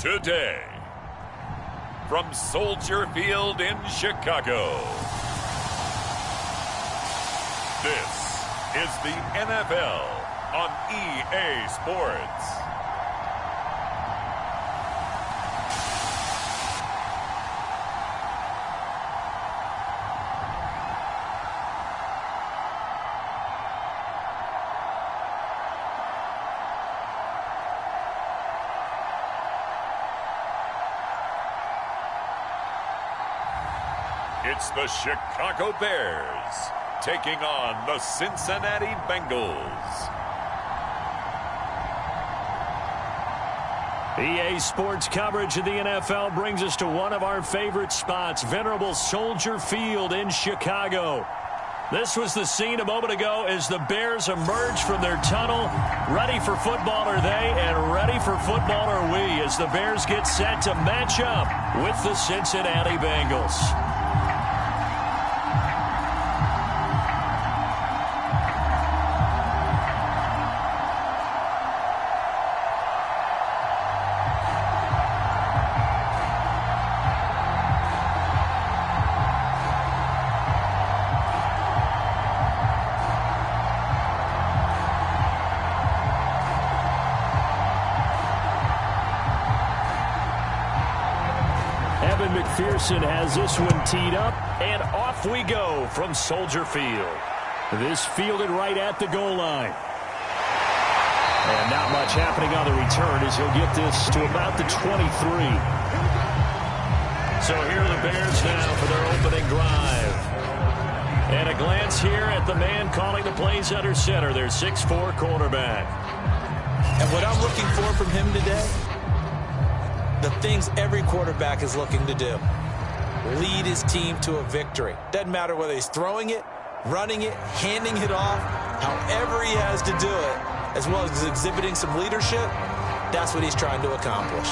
Today, from Soldier Field in Chicago, this is the NFL on EA Sports. It's the Chicago Bears taking on the Cincinnati Bengals. EA Sports coverage of the NFL brings us to one of our favorite spots, venerable Soldier Field in Chicago. This was the scene a moment ago as the Bears emerged from their tunnel. Ready for football are they, and ready for football are we as the Bears get set to match up with the Cincinnati Bengals. McPherson has this one teed up, and off we go from Soldier Field. This fielded right at the goal line. And not much happening on the return as he'll get this to about the 23. So here are the Bears now for their opening drive. And a glance here at the man calling the plays under center, their 6'4" quarterback. And what I'm looking for from him today, the things every quarterback is looking to do. Lead his team to a victory. Doesn't matter whether he's throwing it, running it, handing it off, however he has to do it, as well as exhibiting some leadership, that's what he's trying to accomplish.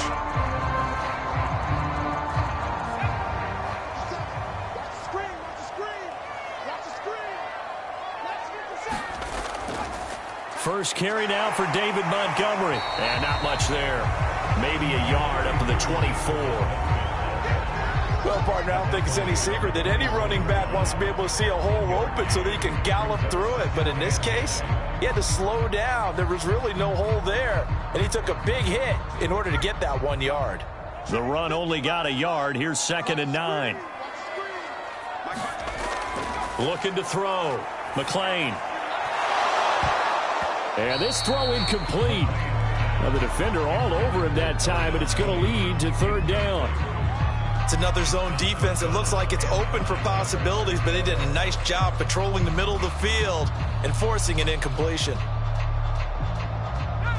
First carry now for David Montgomery. And not much there. Maybe a yard up to the 24. Well, partner, I don't think it's any secret that any running back wants to be able to see a hole open so that he can gallop through it. But in this case, he had to slow down. There was really no hole there, and he took a big hit in order to get that 1 yard. The run only got a yard. Here's 2nd and 9. Looking to throw. McLean. And this throw incomplete. Now the defender all over him that time, but it's going to lead to 3rd down. It's another zone defense. It looks like it's open for possibilities, but they did a nice job patrolling the middle of the field and forcing an incompletion.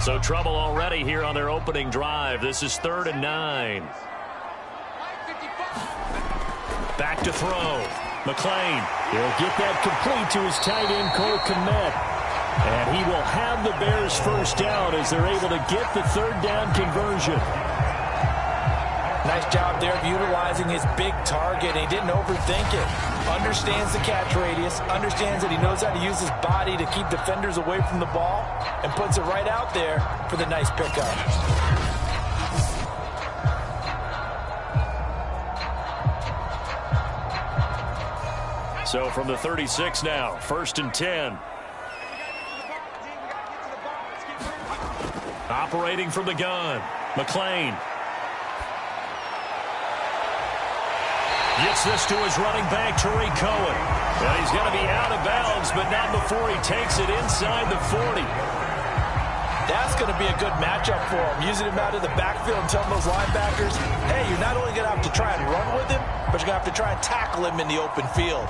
So trouble already here on their opening drive. This is 3rd and 9. Back to throw. McLean. He'll get that complete to his tight end, Cole Kmet. And he will have the Bears' first down as they're able to get the 3rd down conversion. Nice job there of utilizing his big target. He didn't overthink it. Understands the catch radius. Understands that he knows how to use his body to keep defenders away from the ball. And puts it right out there for the nice pickup. So from the 36 now, 1st and 10. Operating from the gun, McLean. Gets this to his running back, Tariq Cohen. Well, he's going to be out of bounds, but not before he takes it inside the 40. That's going to be a good matchup for him. Using him out of the backfield and telling those linebackers, hey, you're not only going to have to try and run with him, but you're going to have to try and tackle him in the open field.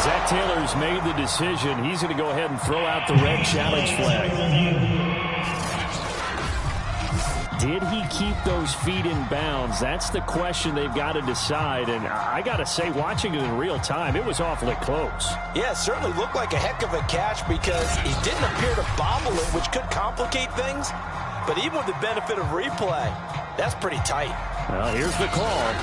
Zach Taylor's made the decision. He's going to go ahead and throw out the red challenge flag. Did he keep those feet in bounds? That's the question they've got to decide. And I got to say, watching it in real time, it was awfully close. Yeah, it certainly looked like a heck of a catch because he didn't appear to bobble it, which could complicate things. But even with the benefit of replay, that's pretty tight. Well, here's the call.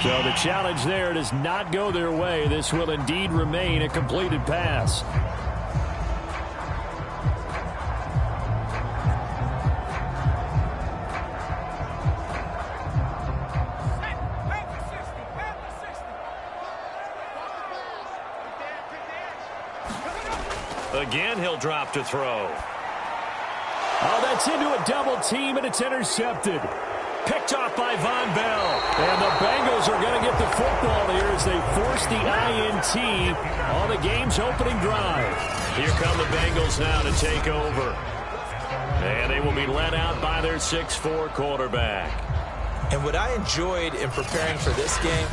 So the challenge there does not go their way. This will indeed remain a completed pass. Again, he'll drop to throw. Oh, that's into a double team, and it's intercepted. Picked off by Von Bell. And the Bengals are going to get the football here as they force the INT on the game's opening drive. Here come the Bengals now to take over. And they will be led out by their 6'4" quarterback. And what I enjoyed in preparing for this game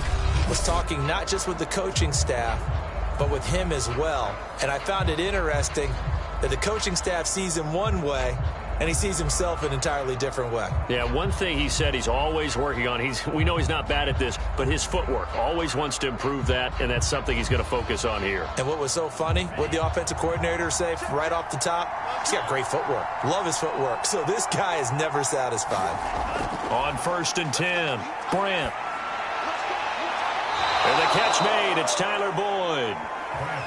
was talking not just with the coaching staff, but with him as well. And I found it interesting that the coaching staff sees him one way, and he sees himself an entirely different way. Yeah, one thing he said he's always working on, we know he's not bad at this, but his footwork, always wants to improve that, and that's something he's going to focus on here. And what was so funny, what the offensive coordinator say right off the top, he's got great footwork. Love his footwork. So this guy is never satisfied. On 1st and 10, Brandt. And the catch made, it's Tyler Boyd.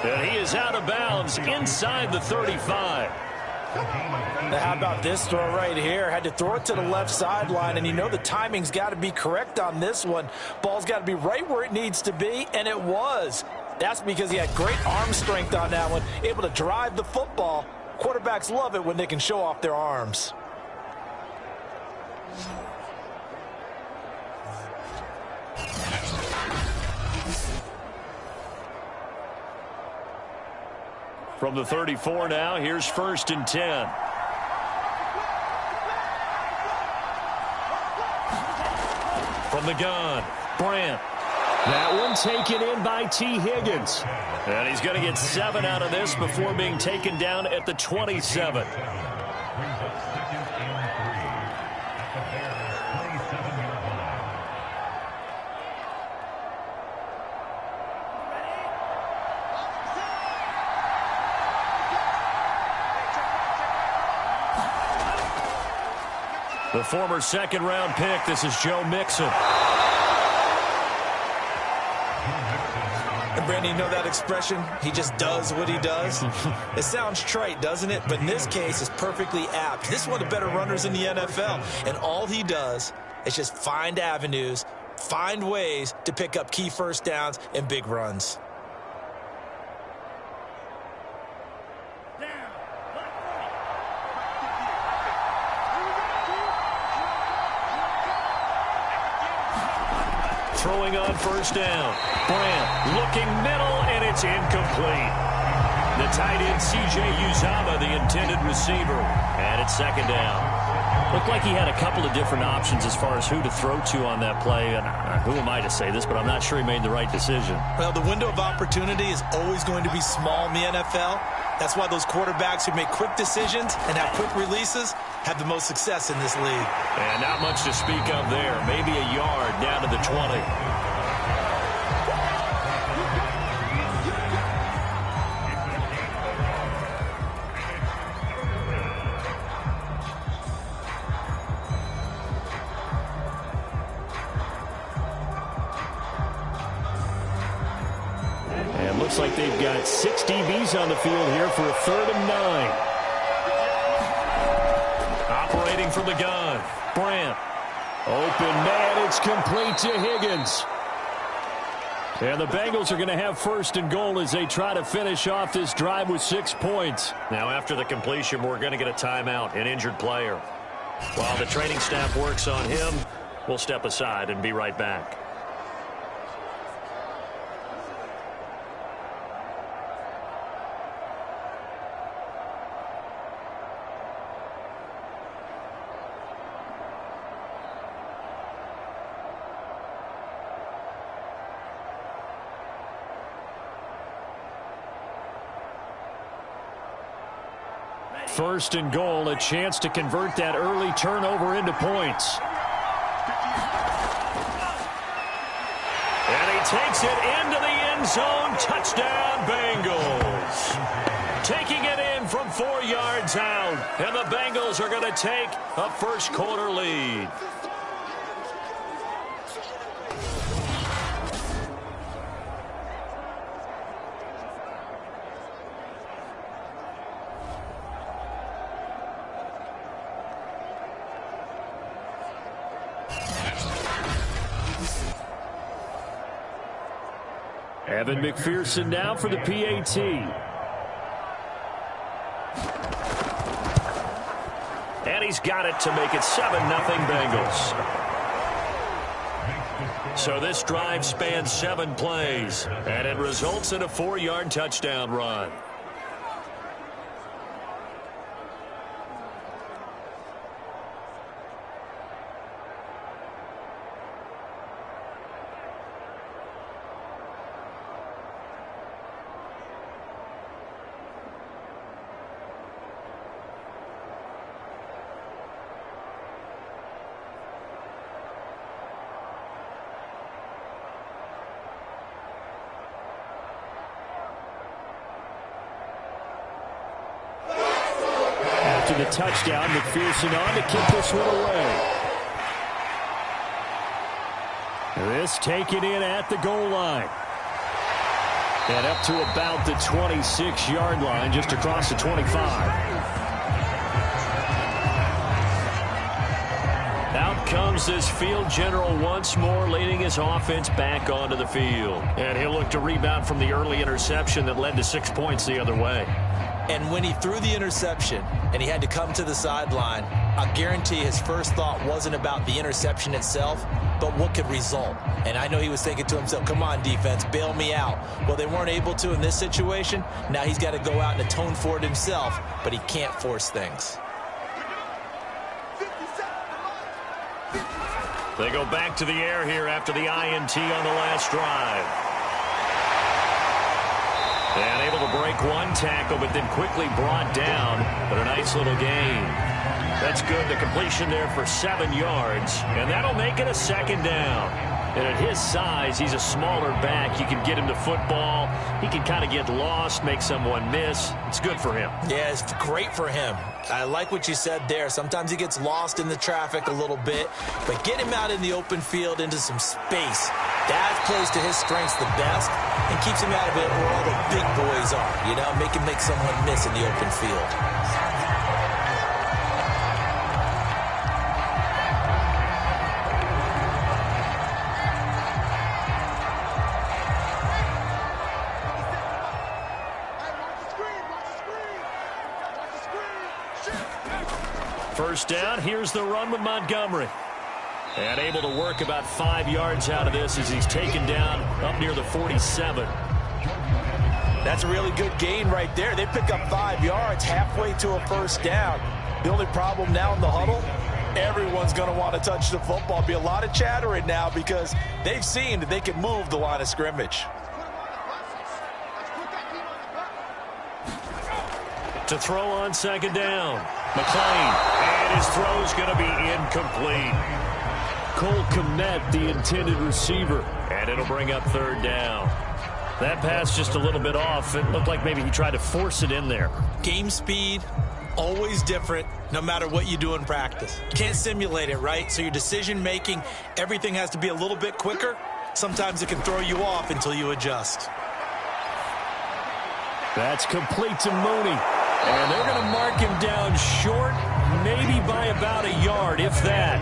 And he is out of bounds inside the 35. Now, how about this throw right here? Had to throw it to the left sideline, and you know the timing's got to be correct on this one. Ball's got to be right where it needs to be, and it was. That's because he had great arm strength on that one, able to drive the football. Quarterbacks love it when they can show off their arms. From the 34 now, here's 1st and 10. From the gun, Brandt. That one taken in by T. Higgins. And he's going to get 7 out of this before being taken down at the 27. The former second-round pick, this is Joe Mixon. And Brandon, you know that expression? He just does what he does. It sounds trite, doesn't it? But in this case, it's perfectly apt. This is one of the better runners in the NFL. And all he does is just find avenues, find ways to pick up key first downs and big runs. Throwing on 1st down. Brandt looking middle, and it's incomplete. The tight end, C.J. Uzomah, the intended receiver. And it's 2nd down. Looked like he had a couple of different options as far as who to throw to on that play. And who am I to say this, but I'm not sure he made the right decision. Well, the window of opportunity is always going to be small in the NFL. That's why those quarterbacks who make quick decisions and have quick releases have the most success in this league. And not much to speak of there. Maybe a yard down to the 20. And looks like they've got 6 DBs on the field here for a 3rd and 9. Operating from the gun, Brandt. Open man, it's complete to Higgins. And the Bengals are going to have 1st and goal as they try to finish off this drive with 6 points. Now after the completion, we're going to get a timeout, an injured player. While the training staff works on him, we'll step aside and be right back. First and goal, a chance to convert that early turnover into points. And takes it into the end zone. Touchdown, Bengals. Taking it in from 4 yards out. And the Bengals are going to take a first quarter lead. Evan McPherson now for the PAT. And he's got it to make it 7-0 Bengals. So this drive spans 7 plays, and it results in a 4-yard touchdown run. After the touchdown, McPherson on to kick this one away. This taken in at the goal line. And up to about the 26-yard line, just across the 25. Out comes this field general once more, leading his offense back onto the field. And he'll look to rebound from the early interception that led to 6 points the other way. And when he threw the interception and he had to come to the sideline, I guarantee his first thought wasn't about the interception itself, but what could result. And I know he was thinking to himself, come on, defense, bail me out. Well, they weren't able to in this situation. Now he's got to go out and atone for it himself, but he can't force things. They go back to the air here after the INT on the last drive. And able to break one tackle, but then quickly brought down. But a nice little gain. That's good. The completion there for 7 yards. And that'll make it a 2nd down. And at his size, he's a smaller back. You can get him to football. He can kind of get lost, make someone miss. It's good for him. Yeah, it's great for him. I like what you said there. Sometimes he gets lost in the traffic a little bit. But get him out in the open field into some space. That plays to his strengths the best and keeps him out of it where all the big boys are. You know, make him make someone miss in the open field. First down, here's the run with Montgomery. And able to work about 5 yards out of this as he's taken down up near the 47. That's a really good gain right there. They pick up 5 yards halfway to a first down. The only problem now in the huddle, everyone's going to want to touch the football. Be a lot of chattering now because they've seen that they can move the line of scrimmage. To throw on 2nd down. McClain, and his throw's going to be incomplete. Cole Kmet, the intended receiver, and it'll bring up 3rd down. That pass just a little bit off. It looked like maybe he tried to force it in there. Game speed, always different, no matter what you do in practice. You can't simulate it, right? So your decision-making, everything has to be a little bit quicker. Sometimes it can throw you off until you adjust. That's complete to Mooney. And they're going to mark him down short, maybe by about a yard, if that.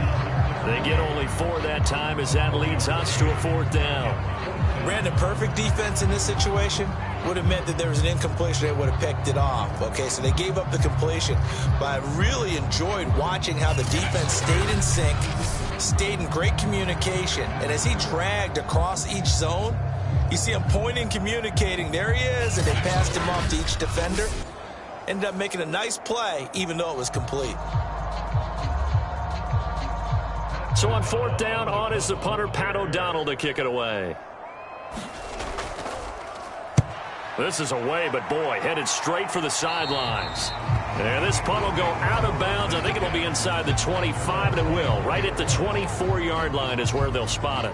They get only 4 that time as that leads us to a 4th down. Ran a perfect defense in this situation. Would have meant that there was an incompletion. They would have picked it off. Okay, so they gave up the completion. But I really enjoyed watching how the defense stayed in sync, stayed in great communication. And as he dragged across each zone, you see him pointing, communicating. There he is, and they passed him off to each defender. Ended up making a nice play, even though it was complete. So on 4th down, on is the punter, Pat O'Donnell, to kick it away. This is away, but boy, headed straight for the sidelines. And this punt will go out of bounds. I think it'll be inside the 25, and it will. Right at the 24-yard line is where they'll spot it.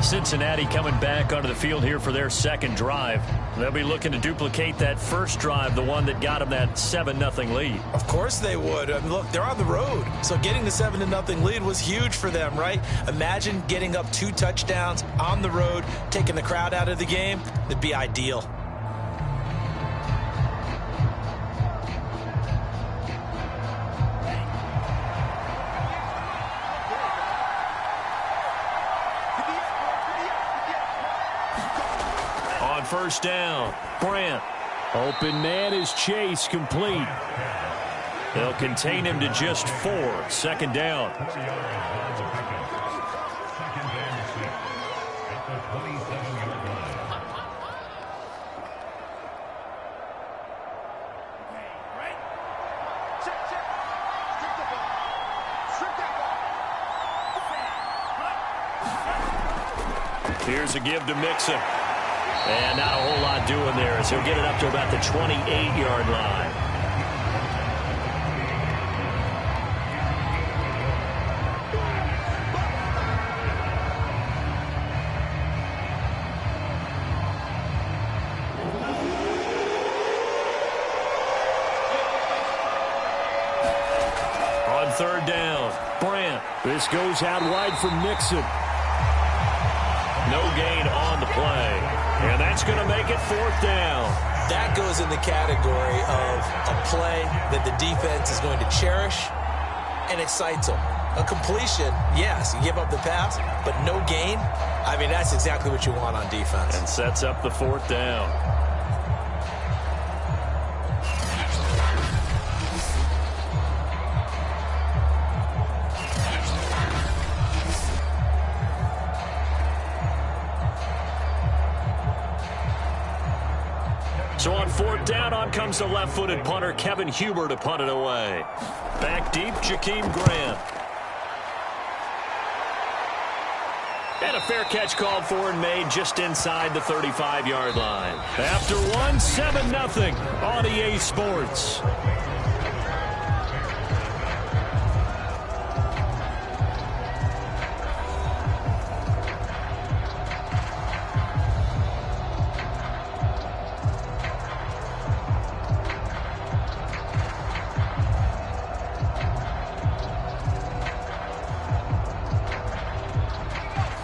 Cincinnati coming back onto the field here for their second drive. They'll be looking to duplicate that first drive, the one that got them that 7-0 lead. Of course they would. I mean, look, they're on the road. So getting the 7-0 lead was huge for them, right? Imagine getting up 2 touchdowns on the road, taking the crowd out of the game. It'd be ideal. First down, Grant. Open man is Chase, complete. They'll contain him to just 4. Second down. Here's a give to Mixon. And not a whole lot doing there as he'll get it up to about the 28-yard line. On third down, Brant. This goes out wide for Mixon. No gain on the play. And that's going to make it 4th down. That goes in the category of a play that the defense is going to cherish and excites them. A completion, yes, you give up the pass, but no gain. I mean, that's exactly what you want on defense. And sets up the 4th down. So on 4th down, on comes the left-footed punter, Kevin Huber, to punt it away. Back deep, Jakeem Grant. And a fair catch called for and made just inside the 35-yard line. After one, 7-0 on EA Sports.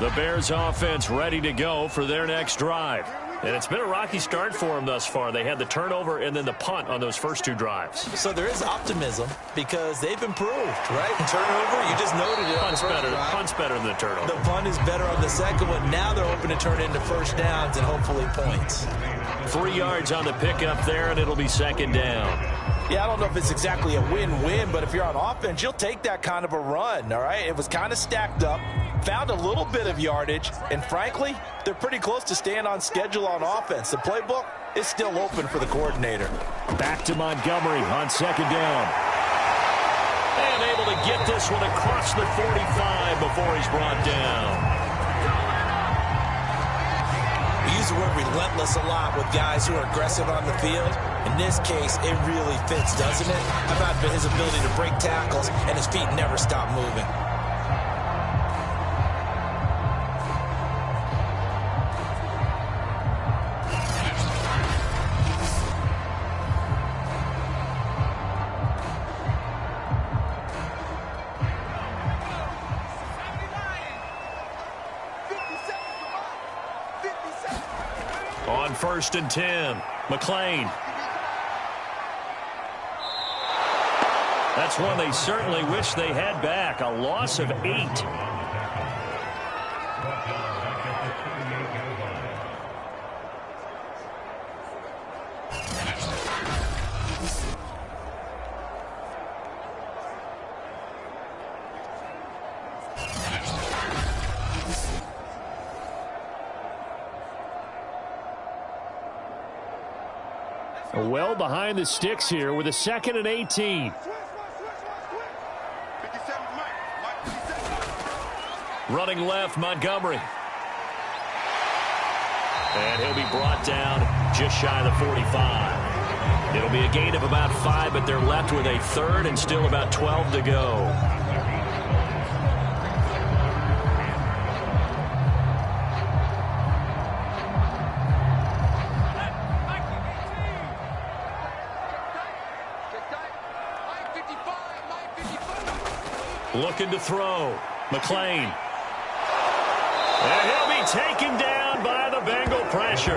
The Bears offense ready to go for their next drive. And it's been a rocky start for them thus far. They had the turnover and then the punt on those first 2 drives. So there is optimism because they've improved, right? Turnover, you just noted it. Punt's better than the turnover. The punt is better on the second one. Now they're hoping to turn into first downs and hopefully points. 3 yards on the pickup there, and it'll be 2nd down. Yeah, I don't know if it's exactly a win-win, but if you're on offense, you'll take that kind of a run, all right? It was kind of stacked up, found a little bit of yardage, and frankly, they're pretty close to staying on schedule on offense. The playbook is still open for the coordinator. Back to Montgomery on 2nd down. And able to get this one across the 45 before he's brought down. We use the word relentless a lot with guys who are aggressive on the field. In this case, it really fits, doesn't it? How about his ability to break tackles and his feet never stop moving? On 1st and 10, McClain. That's one they certainly wish they had back. A loss of 8. Well behind the sticks here with a 2nd and 18. Running left, Montgomery. And he'll be brought down just shy of the 45. It'll be a gain of about 5, but they're left with a 3rd and still about 12 to go. 2 Looking to throw. McLean. And he'll be taken down by the Bengal pressure.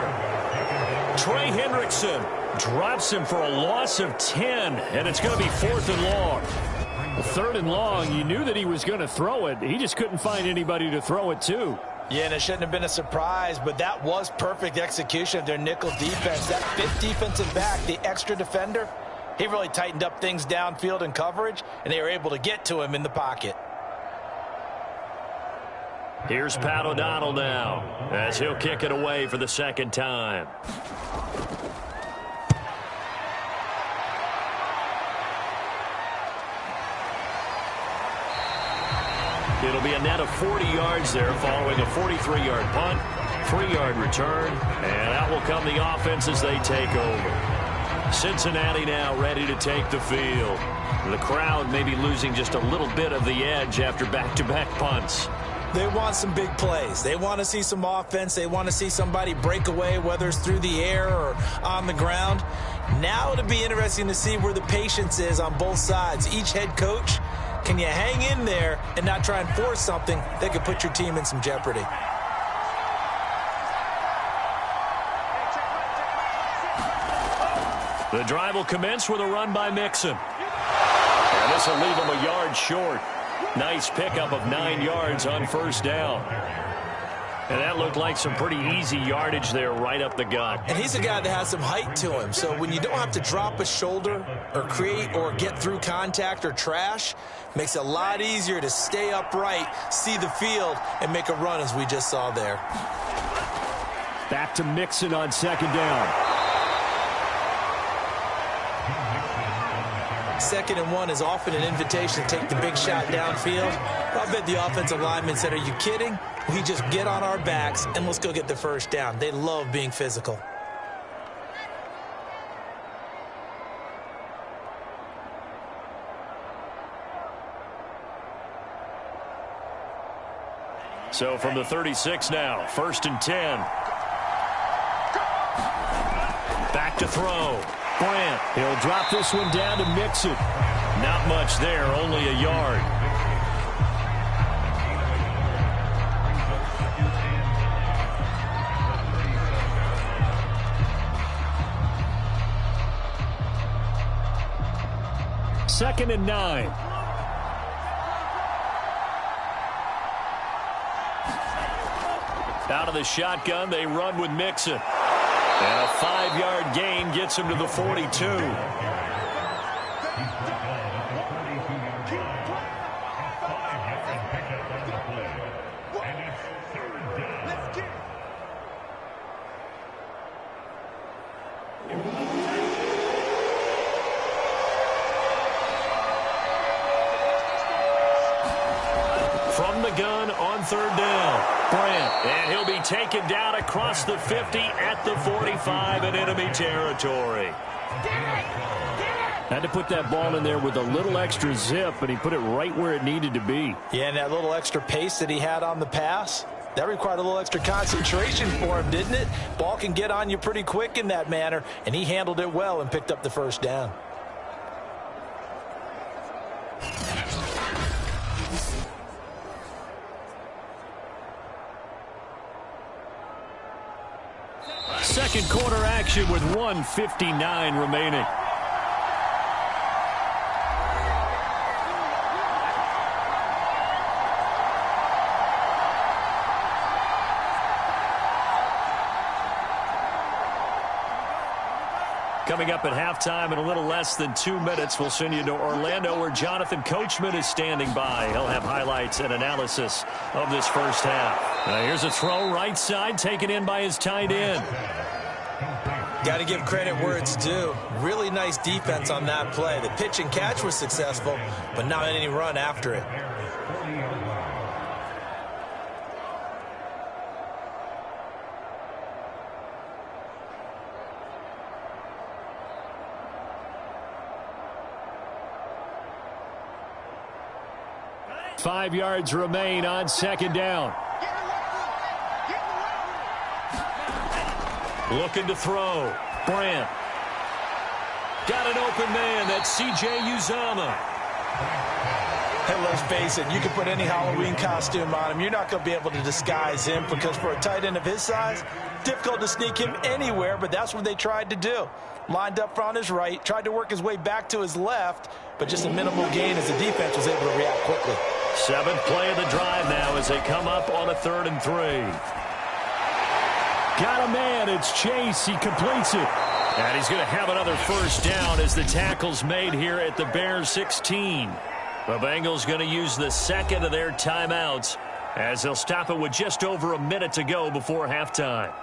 Trey Hendrickson drops him for a loss of 10, and it's going to be 4th and long. Well, 3rd and long, you knew that he was going to throw it. He just couldn't find anybody to throw it to. Yeah, and it shouldn't have been a surprise, but that was perfect execution of their nickel defense. That 5th defensive back, the extra defender, he really tightened up things downfield in coverage, and they were able to get to him in the pocket. Here's Pat O'Donnell now as he'll kick it away for the 2nd time. It'll be a net of 40 yards there following a 43-yard punt, 3-yard return, and out will come the offense as they take over. Cincinnati now ready to take the field. The crowd may be losing just a little bit of the edge after back-to-back punts. They want some big plays. They want to see some offense. They want to see somebody break away, whether it's through the air or on the ground. Now it'll be interesting to see where the patience is on both sides. Each head coach, can you hang in there and not try and force something that could put your team in some jeopardy? The drive will commence with a run by Mixon. And this will leave him a yard short. Nice pickup of 9 yards on 1st down. And that looked like some pretty easy yardage there right up the gut. And he's a guy that has some height to him. So when you don't have to drop a shoulder or create or get through contact or trash, makes it a lot easier to stay upright, see the field, and make a run as we just saw there. Back to Mixon on 2nd down. 2nd and 1 is often an invitation to take the big shot downfield. I bet the offensive lineman said, are you kidding? We just get on our backs and let's go get the 1st down. They love being physical. So from the 36 now, 1st and 10. Back to throw. Grant. He'll drop this one down to Mixon. Not much there, only a yard. Second and 9. Out of the shotgun, they run with Mixon. And a 5-yard gain gets him to the 42. From the gun on 3rd down. Grant, and he'll be taken down across the 50 at the 45 in enemy territory. Had to put that ball in there with a little extra zip, and he put it right where it needed to be. Yeah, and that little extra pace that he had on the pass, that required a little extra concentration for him, didn't it? Ball can get on you pretty quick in that manner, and he handled it well and picked up the 1st down. Second quarter action with 1:59 remaining. Coming up at halftime in a little less than 2 minutes, we'll send you to Orlando where Jonathan Coachman is standing by. He'll have highlights and analysis of this 1st half. Here's a throw right side taken in by his tight end. Got to give credit where it's due. Really nice defense on that play. The pitch and catch was successful, but not any run after it. Five yards remain on 2nd down. Looking to throw. Brandt. Got an open man. That's C.J. Uzama. And let's face it, you can put any Halloween costume on him. You're not going to be able to disguise him because for a tight end of his size, difficult to sneak him anywhere, but that's what they tried to do. Lined up on his right, tried to work his way back to his left, but just a minimal gain as the defense was able to react quickly. 7th play of the drive now as they come up on a 3rd and 3. Got a man. It's Chase. He completes it. And he's going to have another first down as the tackle's made here at the Bears 16. The Bengals going to use the second of their timeouts as they'll stop it with just over a minute to go before halftime.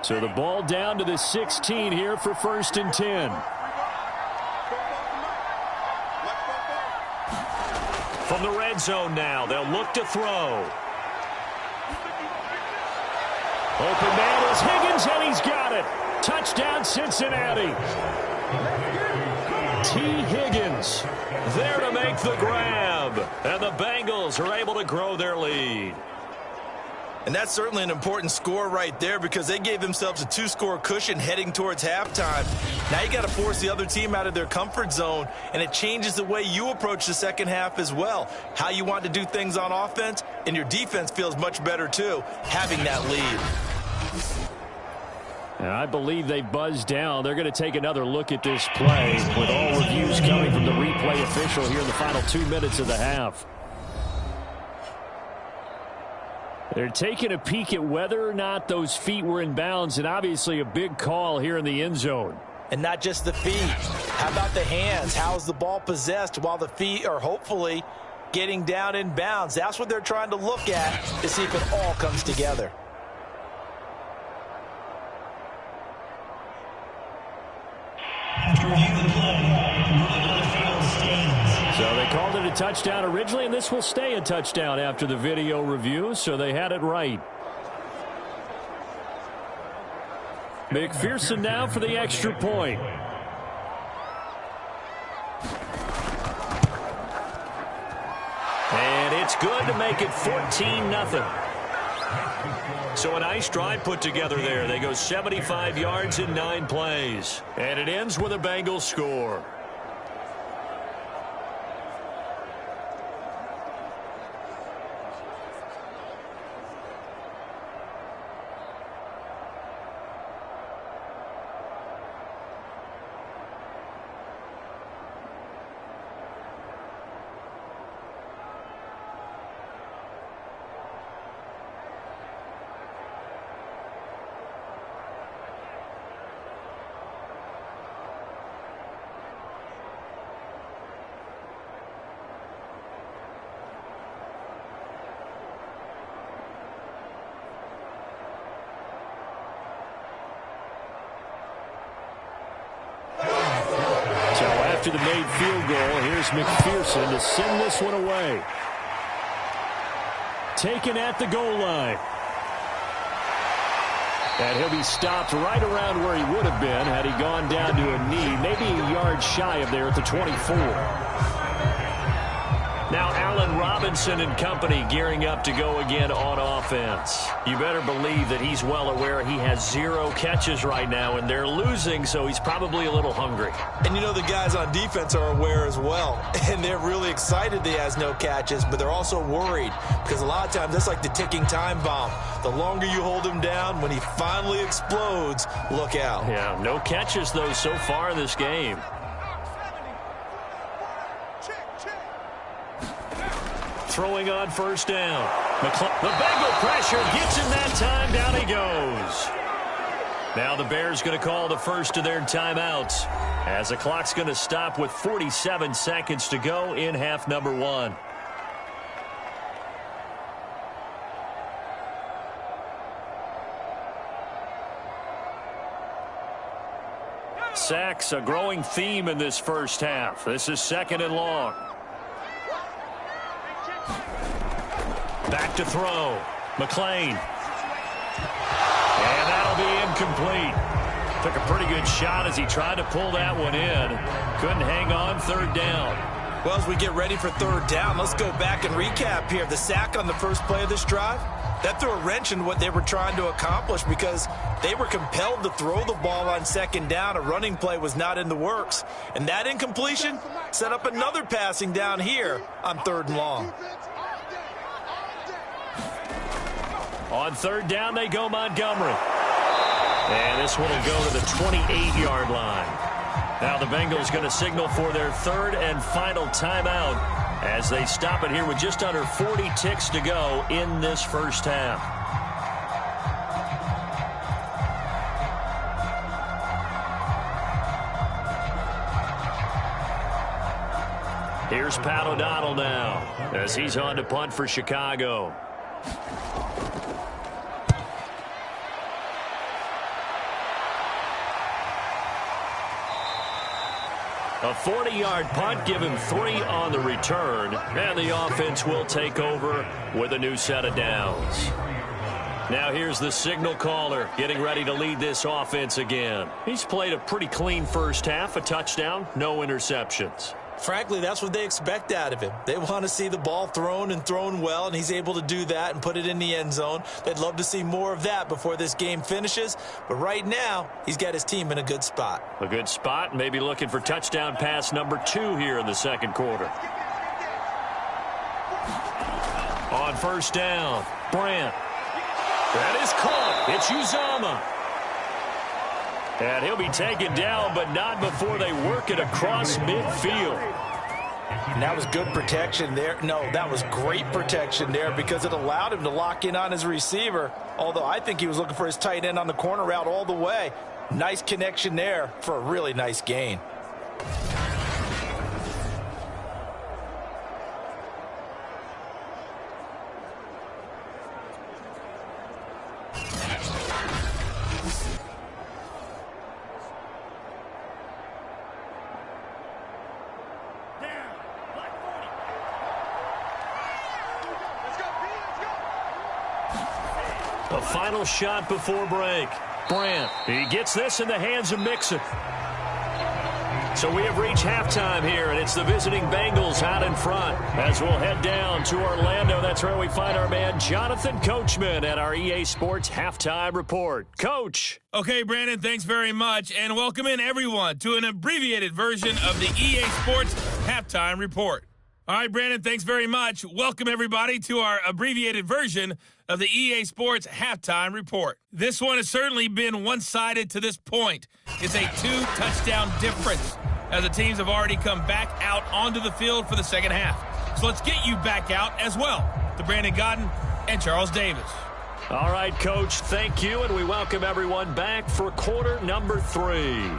So the ball down to the 16 here for 1st and 10. From the red zone now, they'll look to throw. Open man is Higgins, and he's got it. Touchdown, Cincinnati. T. Higgins there to make the grab. And the Bengals are able to grow their lead. And that's certainly an important score right there because they gave themselves a 2-score cushion heading towards halftime. Now you got to force the other team out of their comfort zone, and it changes the way you approach the second half as well. How you want to do things on offense, and your defense feels much better too, having that lead. And I believe they buzzed down. They're going to take another look at this play with all reviews coming from the replay official here in the final 2 minutes of the half. They're taking a peek at whether or not those feet were in bounds, and obviously a big call here in the end zone. And not just the feet. How about the hands? How is the ball possessed while the feet are hopefully getting down in bounds? That's what they're trying to look at to see if it all comes together. After reviewing the play, the field stands. So they called it a touchdown originally, and this will stay a touchdown after the video review, so they had it right. McPherson now for the extra point. And it's good to make it 14-0. So a nice drive put together there. They go 75 yards in 9 plays. And it ends with a Bengals score. After the made field goal, here's McPherson to send this one away. Taken at the goal line. And he'll be stopped right around where he would have been had he gone down to a knee, maybe a yard shy of there at the 24. Now Allen Robinson and company gearing up to go again on offense. You better believe that he's well aware he has 0 catches right now, and they're losing, so he's probably a little hungry. And you know the guys on defense are aware as well. And they're really excited that he has no catches, but they're also worried because a lot of times that's like the ticking time bomb. The longer you hold him down, when he finally explodes, look out. Yeah, no catches, though, so far in this game. Throwing on first down. The Bengal pressure gets him that time. Down he goes. Now the Bears going to call the first of their timeouts as the clock's going to stop with 47 seconds to go in half number 1. Sacks, a growing theme in this first half. This is 2nd and long. Back to throw. McLean. And that'll be incomplete. Took a pretty good shot as he tried to pull that one in. Couldn't hang on 3rd down. Well, as we get ready for third down, let's go back and recap here. The sack on the first play of this drive, that threw a wrench in what they were trying to accomplish because they were compelled to throw the ball on second down. A running play was not in the works. And that incompletion set up another passing down here on third and long. On third down, they go Montgomery. And this one will go to the 28-yard line. Now the Bengals going to signal for their third and final timeout as they stop it here with just under 40 ticks to go in this first half. Here's Pat O'Donnell now as he's on to punt for Chicago. A 40-yard punt, give him 3 on the return, and the offense will take over with a new set of downs. Now here's the signal caller getting ready to lead this offense again. He's played a pretty clean first half, a touchdown, no interceptions. Frankly, that's what they expect out of him. They want to see the ball thrown and thrown well, and he's able to do that and put it in the end zone. They'd love to see more of that before this game finishes, but right now, he's got his team in a good spot. A good spot, maybe looking for touchdown pass number 2 here in the second quarter. On first down, Brandt. That is caught. It's Uzomah. And he'll be taken down, but not before they work it across midfield. And that was good protection there. No, that was great protection there because it allowed him to lock in on his receiver, although I think he was looking for his tight end on the corner route all the way. Nice connection there for a really nice gain. A final shot before break. Brandt, he gets this in the hands of Mixon. So we have reached halftime here, and it's the visiting Bengals out in front. As we'll head down to Orlando, that's where we find our man Jonathan Coachman at our EA Sports Halftime Report. Coach. Okay, Brandon, thanks very much, and welcome in everyone to an abbreviated version of the EA Sports Halftime Report. All right, Brandon, thanks very much. Welcome, everybody, to our abbreviated version of the EA Sports Halftime Report. This one has certainly been one-sided to this point. It's a 2-touchdown difference as the teams have already come back out onto the field for the second half. So let's get you back out as well to Brandon Godden and Charles Davis. All right, Coach, thank you, and we welcome everyone back for quarter number 3.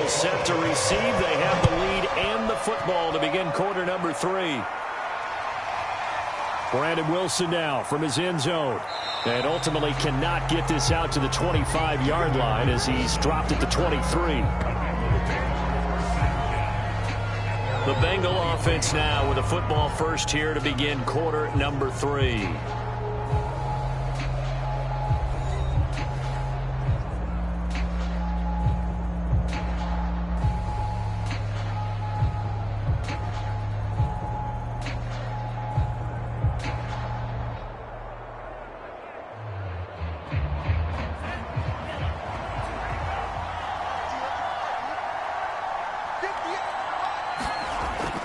Set to receive. They have the lead and the football to begin quarter number 3. Brandon Wilson now from his end zone. And ultimately cannot get this out to the 25-yard line as he's dropped at the 23. The Bengal offense now with a football first here to begin quarter number 3.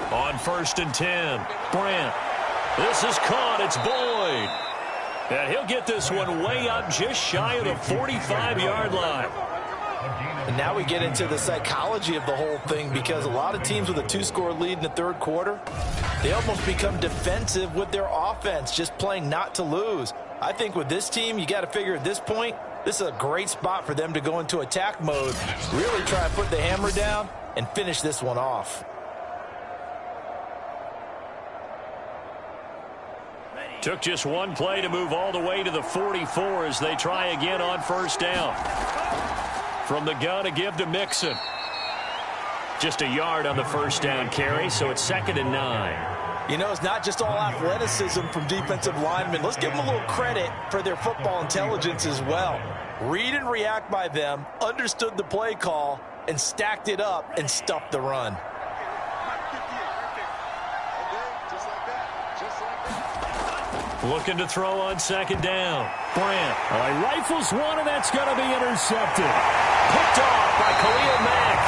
On 1st and 10, Brandt. This is caught. It's Boyd. And he'll get this one way up just shy of the 45-yard line. And now we get into the psychology of the whole thing because a lot of teams with a 2-score lead in the third quarter, they almost become defensive with their offense, just playing not to lose. I think with this team, you got to figure at this point, this is a great spot for them to go into attack mode, really try and put the hammer down and finish this one off. Took just one play to move all the way to the 44 as they try again on first down. From the gun, a give to Mixon. Just a yard on the first down carry, so it's 2nd and 9. You know, it's not just all athleticism from defensive linemen. Let's give them a little credit for their football intelligence as well. Read and react by them, understood the play call, and stacked it up and stuffed the run. Looking to throw on 2nd down. Brandt. Rifles one, and that's going to be intercepted. Picked off by Khalil Mack.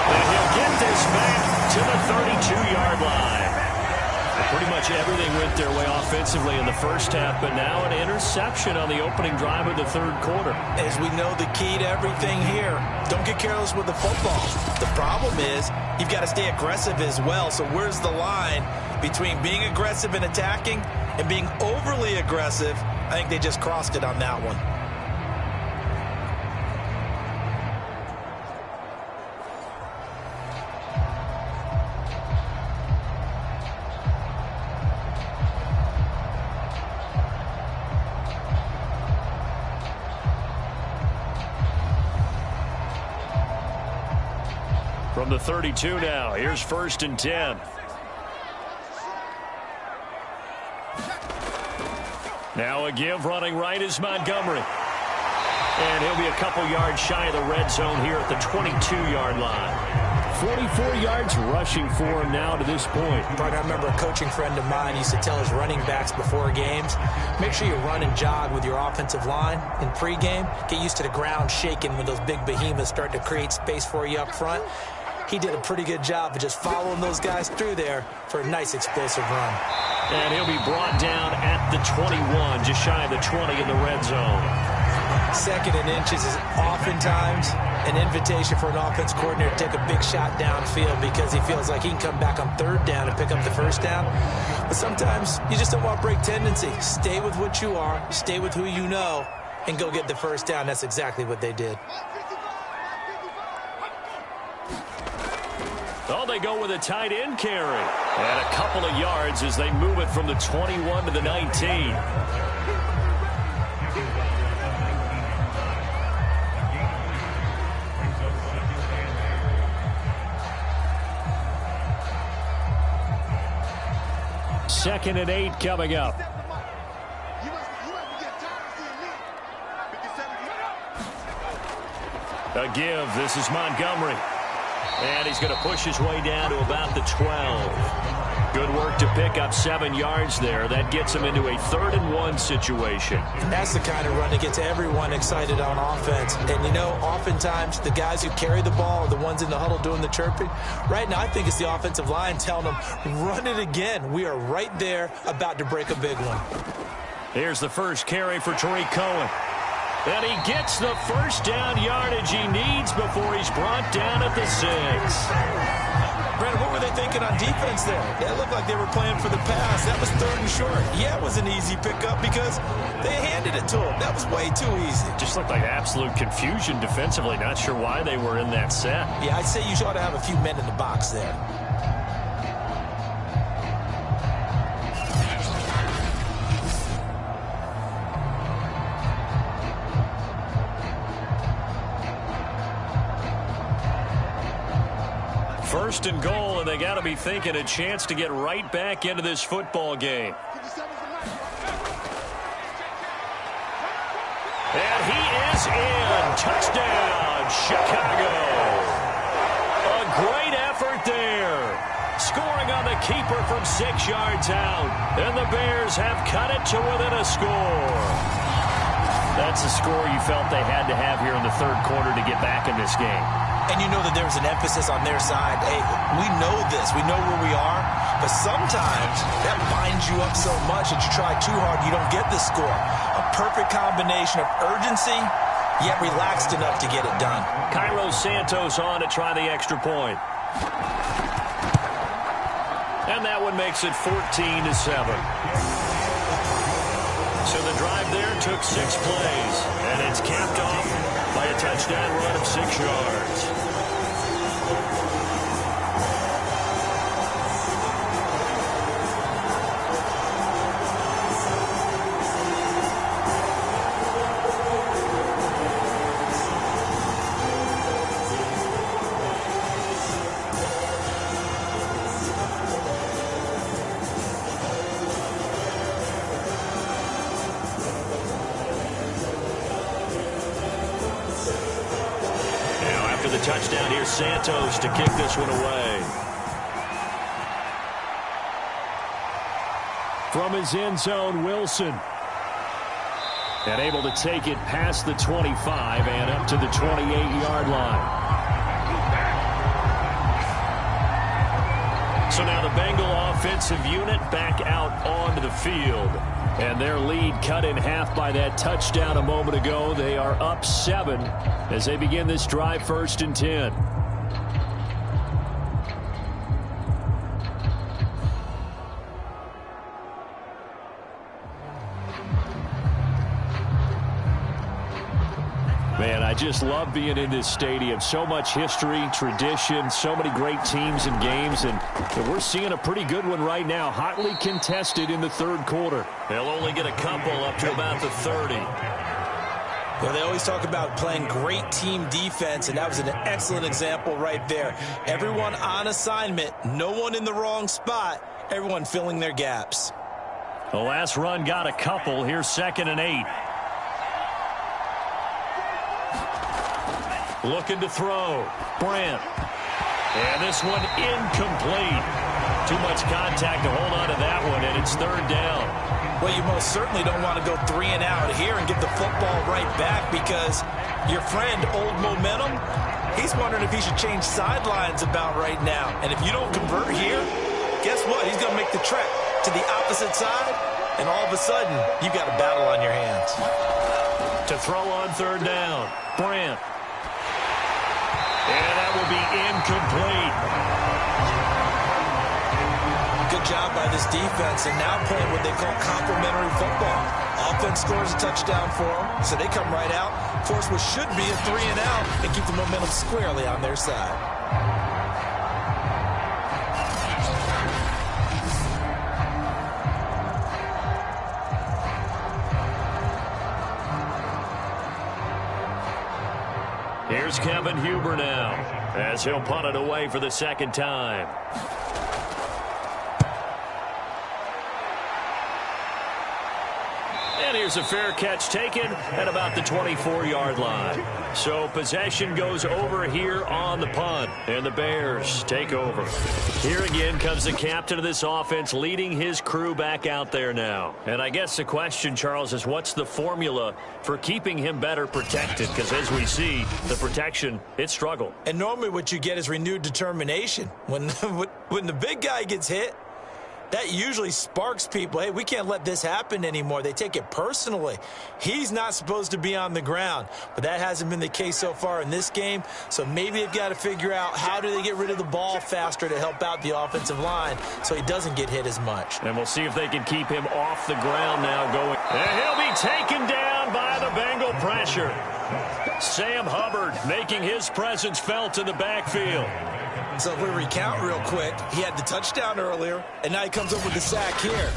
And he'll get this back to the 32-yard line. Pretty much everything went their way offensively in the first half, but now an interception on the opening drive of the third quarter. As we know, the key to everything here, don't get careless with the football. The problem is you've got to stay aggressive as well. So where's the line between being aggressive and attacking and being overly aggressive? I think they just crossed it on that one. From the 32 now, here's 1st and 10. Now a give, running right is Montgomery. And he'll be a couple yards shy of the red zone here at the 22-yard line. 44 yards rushing for him now to this point. I remember a coaching friend of mine used to tell his running backs before games, make sure you run and jog with your offensive line in pregame. Get used to the ground shaking when those big behemoths start to create space for you up front. He did a pretty good job of just following those guys through there for a nice explosive run. And he'll be brought down at the 21, just shy of the 20 in the red zone. 2nd and inches is oftentimes an invitation for an offense coordinator to take a big shot downfield because he feels like he can come back on 3rd down and pick up the 1st down. But sometimes you just don't want to break tendency. Stay with what you are, stay with who you know, and go get the 1st down. That's exactly what they did. Oh, they go with a tight end carry. And a couple of yards as they move it from the 21 to the 19. Second and 8 coming up. A give. This is Montgomery. And he's going to push his way down to about the 12. Good work to pick up 7 yards there. That gets him into a 3rd and 1 situation. That's the kind of run that gets everyone excited on offense. And, you know, oftentimes the guys who carry the ball are the ones in the huddle doing the chirping. Right now, I think it's the offensive line telling them, run it again. We are right there about to break a big one. Here's the first carry for Tariq Cohen. And he gets the 1st down yardage he needs before he's brought down at the 6. Brandon, what were they thinking on defense there? It looked like they were playing for the pass. That was 3rd and short. Yeah, it was an easy pickup because they handed it to him. That was way too easy. Just looked like absolute confusion defensively. Not sure why they were in that set. Yeah, I'd say you ought to have a few men in the box there. First and goal, and they got to be thinking a chance to get right back into this football game. And he is in. Touchdown, Chicago. A great effort there. Scoring on the keeper from 6 yards out. And the Bears have cut it to within a score. That's a score you felt they had to have here in the third quarter to get back in this game. And you know that there was an emphasis on their side. Hey, we know this. We know where we are. But sometimes that binds you up so much that you try too hard, you don't get the score. A perfect combination of urgency, yet relaxed enough to get it done. Cairo Santos on to try the extra point. And that one makes it 14-7. So the drive there took 6 plays, and it's capped off by a touchdown run of 6 yards. Santos to kick this one away. From his end zone, Wilson. And able to take it past the 25 and up to the 28-yard line. So now the Bengal offensive unit back out onto the field. And their lead cut in half by that touchdown a moment ago. They are up 7 as they begin this drive 1st and 10. Man, I just love being in this stadium. So much history, tradition, so many great teams and games, and we're seeing a pretty good one right now. Hotly contested in the 3rd quarter. They'll only get a couple up to about the 30. Well, they always talk about playing great team defense, and that was an excellent example right there. Everyone on assignment, no one in the wrong spot, everyone filling their gaps. The last run got a couple. Here's 2nd and 8. Looking to throw. Brandt. And this one incomplete. Too much contact to hold on to that one, and it's 3rd down. Well, you most certainly don't want to go 3 and out here and get the football right back because your friend, Old Momentum, he's wondering if he should change sidelines about right now. And if you don't convert here, guess what? He's going to make the trek to the opposite side, and all of a sudden, you've got a battle on your hands. To throw on 3rd down. Brandt. And that will be incomplete. Good job by this defense, and now playing what they call complementary football. Offense scores a touchdown for them, so they come right out, force what should be a 3 and out, and keep the momentum squarely on their side. Here's Kevin Huber now, as he'll punt it away for the 2nd time. And here's a fair catch taken at about the 24-yard line. So possession goes over here on the punt, and the Bears take over. Here again comes the captain of this offense, leading his crew back out there now. And I guess the question, Charles, is what's the formula for keeping him better protected? Because as we see, the protection, it struggled. And normally what you get is renewed determination. When the big guy gets hit, that usually sparks people. Hey, we can't let this happen anymore. They take it personally. He's not supposed to be on the ground, but that hasn't been the case so far in this game. So maybe they've got to figure out how do they get rid of the ball faster to help out the offensive line so he doesn't get hit as much. And we'll see if they can keep him off the ground now going. And he'll be taken down by the Bengal pressure. Sam Hubbard making his presence felt in the backfield. So if we recount real quick, he had the touchdown earlier, and now he comes up with the sack here.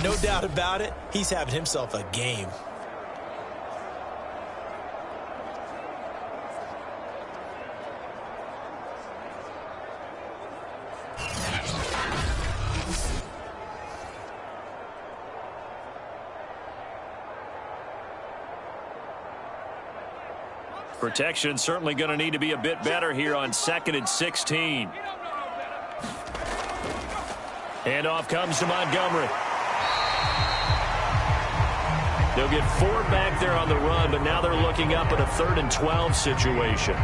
No doubt about it, he's having himself a game. Protection certainly going to need to be a bit better here on 2nd and 16. Handoff comes to Montgomery. They'll get 4 back there on the run, but now they're looking up at a 3rd and 12 situation.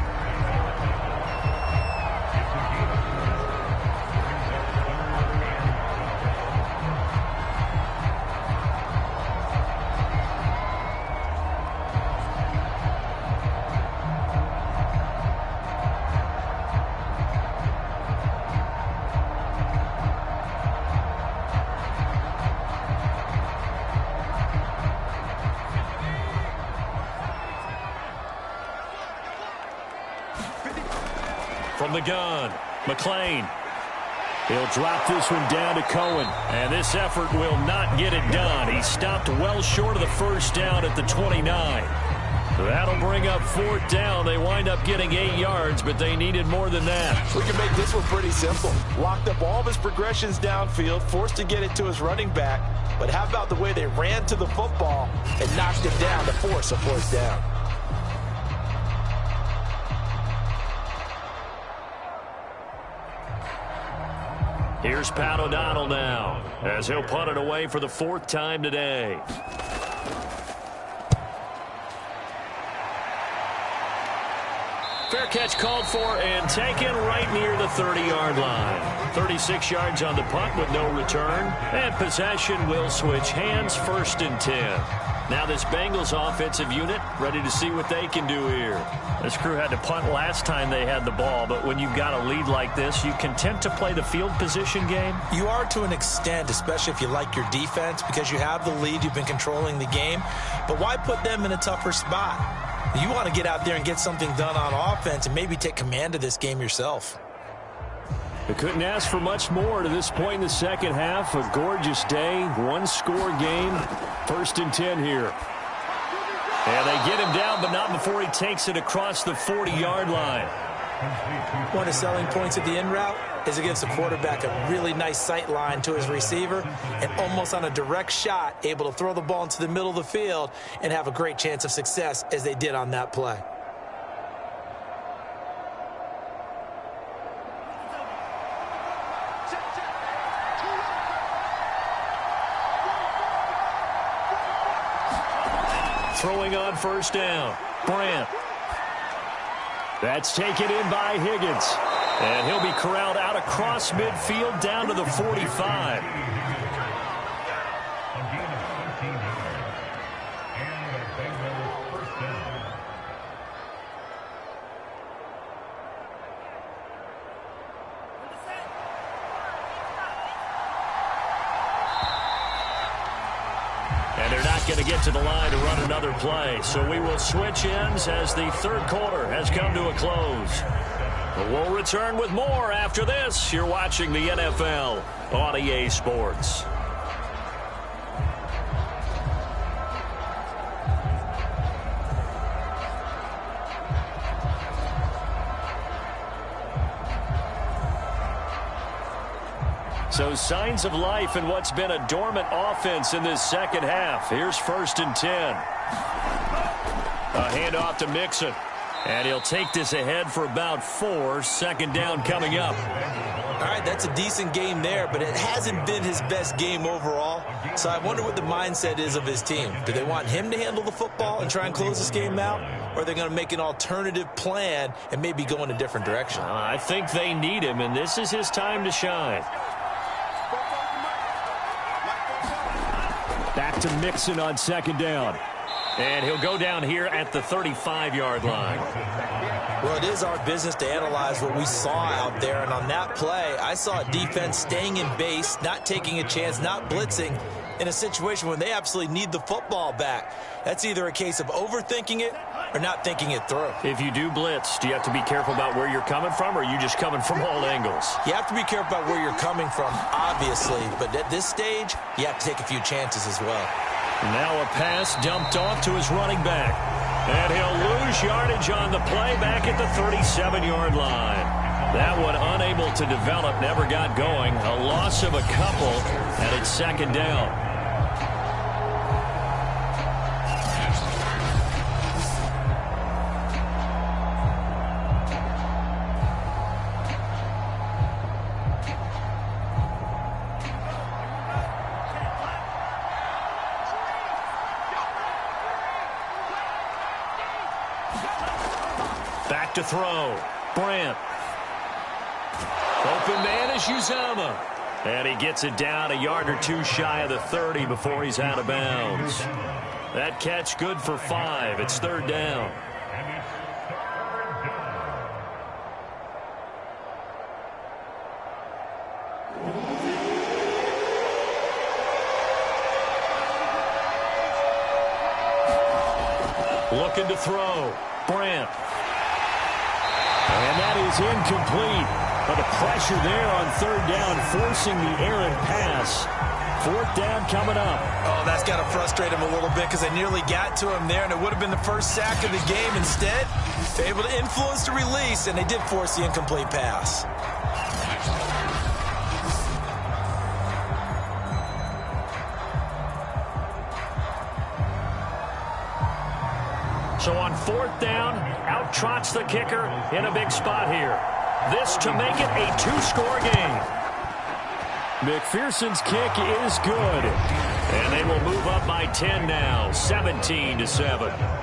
From the gun, McLean. He'll drop this one down to Cohen. And this effort will not get it done. He stopped well short of the 1st down at the 29. That'll bring up 4th down. They wind up getting 8 yards, but they needed more than that. We can make this one pretty simple. Locked up all of his progressions downfield, forced to get it to his running back. But how about the way they ran to the football and knocked it down to force a 4th down? Here's Pat O'Donnell now, as he'll punt it away for the 4th time today. Fair catch called for and taken right near the 30-yard line. 36 yards on the punt with no return. And possession will switch hands, 1st and 10. Now this Bengals offensive unit ready to see what they can do here. This crew had to punt last time they had the ball, but when you've got a lead like this, you content to play the field position game? You are to an extent, especially if you like your defense, because you have the lead, you've been controlling the game. But why put them in a tougher spot? You want to get out there and get something done on offense and maybe take command of this game yourself. They couldn't ask for much more to this point in the second half. A gorgeous day, one-score game, 1st and 10 here. And they get him down, but not before he takes it across the 40-yard line. One of the selling points of the in route is it gives the quarterback a really nice sight line to his receiver and almost on a direct shot able to throw the ball into the middle of the field and have a great chance of success as they did on that play. Throwing on 1st down, Brandt. That's taken in by Higgins. And he'll be corralled out across midfield down to the 45. And they're not going to get to the line to run another play. So we will switch ends as the 3rd quarter has come to a close. But we'll return with more after this. You're watching the NFL on EA Sports. So signs of life in what's been a dormant offense in this second half. Here's 1st and 10. A handoff to Mixon. And he'll take this ahead for about 4. 2nd down coming up. All right, that's a decent game there, but it hasn't been his best game overall. So I wonder what the mindset is of his team. Do they want him to handle the football and try and close this game out? Or are they going to make an alternative plan and maybe go in a different direction? I think they need him, and this is his time to shine. Back to Mixon on 2nd down. And he'll go down here at the 35-yard line. Well, it is our business to analyze what we saw out there. And on that play, I saw a defense staying in base, not taking a chance, not blitzing in a situation when they absolutely need the football back. That's either a case of overthinking it or not thinking it through. If you do blitz, do you have to be careful about where you're coming from, or are you just coming from all angles? You have to be careful about where you're coming from, obviously. But at this stage, you have to take a few chances as well. Now a pass dumped off to his running back. And he'll lose yardage on the play back at the 37-yard line. That one unable to develop, never got going. A loss of a couple, and it's 2nd down. Back to throw. Brandt. Open man is Uzama. And he gets it down a yard or 2 shy of the 30 before he's out of bounds. That catch good for 5. It's 3rd down. Looking to throw. Brandt. And that is incomplete. But the pressure there on 3rd down, forcing the errant pass. 4th down coming up. Oh, that's got to frustrate him a little bit because they nearly got to him there, and it would have been the first sack of the game. Instead, they're able to influence the release, and they did force the incomplete pass. So on 4th down, out trots the kicker in a big spot here. This to make it a 2-score game. McPherson's kick is good. And they will move up by 10 now, 17-7.